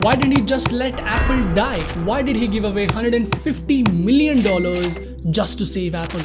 Why didn't he just let Apple die? Why did he give away $150 million just to save Apple?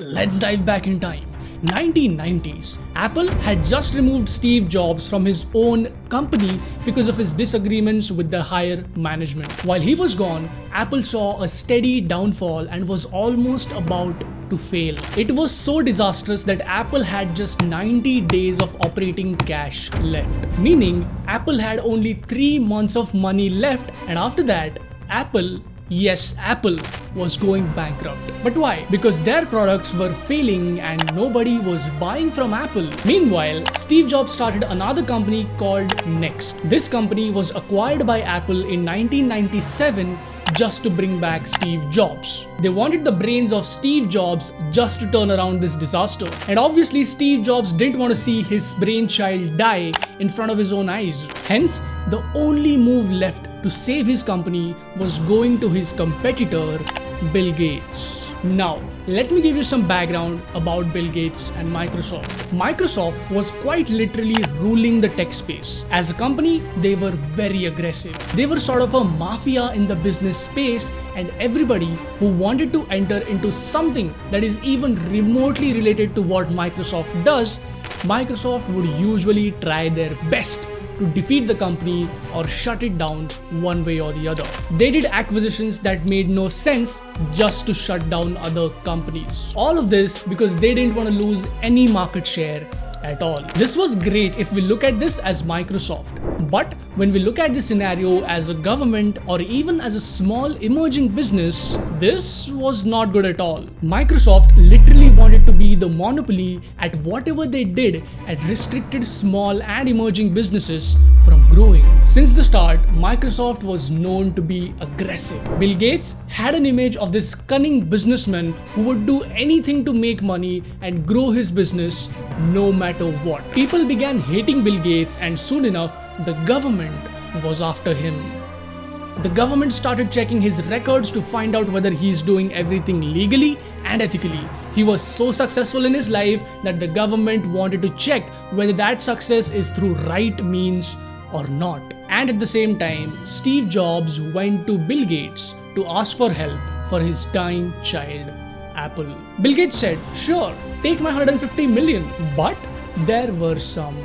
Let's dive back in time. 1990s. Apple had just removed Steve Jobs from his own company because of his disagreements with the higher management. While he was gone, Apple saw a steady downfall and was almost about to fail. It was so disastrous that Apple had just 90 days of operating cash left. Meaning, Apple had only 3 months of money left, and after that, Apple was going bankrupt. But why? Because their products were failing and nobody was buying from Apple. Meanwhile, Steve Jobs started another company called Next. This company was acquired by Apple in 1997 just to bring back Steve Jobs. They wanted the brains of Steve Jobs just to turn around this disaster. And obviously, Steve Jobs didn't want to see his brainchild die in front of his own eyes. Hence, the only move left to save his company was going to his competitor, Bill Gates. Now, let me give you some background about Bill Gates and Microsoft. Microsoft was quite literally ruling the tech space. As a company, they were very aggressive. They were sort of a mafia in the business space, and everybody who wanted to enter into something that is even remotely related to what Microsoft does, Microsoft would usually try their best to defeat the company or shut it down one way or the other. They did acquisitions that made no sense just to shut down other companies. All of this because they didn't want to lose any market share at all. This was great if we look at this as Microsoft. But when we look at this scenario as a government or even as a small emerging business, this was not good at all. Microsoft literally wanted to be the monopoly at whatever they did and restricted small and emerging businesses from growing. Since the start, Microsoft was known to be aggressive. Bill Gates had an image of this cunning businessman who would do anything to make money and grow his business no matter what. People began hating Bill Gates, and soon enough, the government was after him. The government started checking his records to find out whether he's doing everything legally and ethically. He was so successful in his life that the government wanted to check whether that success is through right means or not. And at the same time, Steve Jobs went to Bill Gates to ask for help for his dying child, Apple. Bill Gates said, "Sure, take my $150 million, but there were some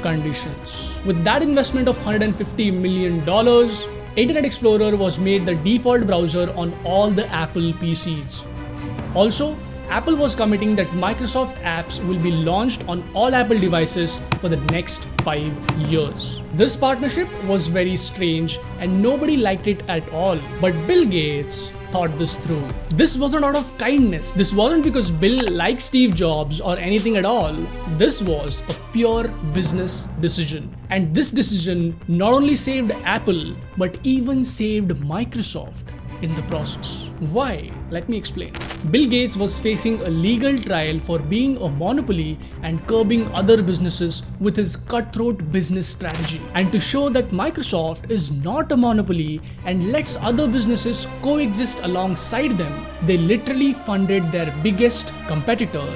conditions." With that investment of $150 million, Internet Explorer was made the default browser on all the Apple PCs. Also, Apple was committing that Microsoft apps will be launched on all Apple devices for the next 5 years. This partnership was very strange and nobody liked it at all. But Bill Gates thought this through. This wasn't out of kindness. This wasn't because Bill liked Steve Jobs or anything at all. This was a pure business decision. And this decision not only saved Apple, but even saved Microsoft in the process. Why? Let me explain. Bill Gates was facing a legal trial for being a monopoly and curbing other businesses with his cutthroat business strategy. And to show that Microsoft is not a monopoly and lets other businesses coexist alongside them, they literally funded their biggest competitor,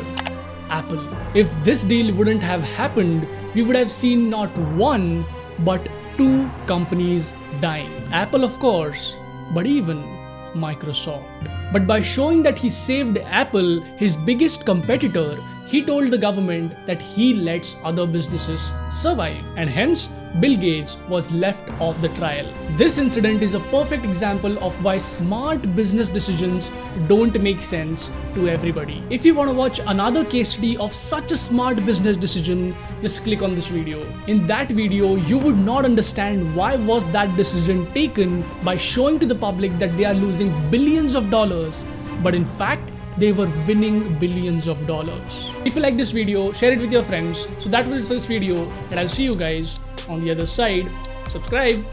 Apple. If this deal wouldn't have happened, we would have seen not one, but 2 companies dying. Apple, of course, but even Microsoft. But by showing that he saved Apple, his biggest competitor, he told the government that he lets other businesses survive, and hence Bill Gates was left off the trial. This incident is a perfect example of why smart business decisions don't make sense to everybody. If you want to watch another case study of such a smart business decision, just click on this video. In that video, you would not understand why was that decision taken by showing to the public that they are losing billions of dollars, but in fact, they were winning billions of dollars. If you like this video, share it with your friends. So that was it for this video, and I'll see you guys on the other side. Subscribe.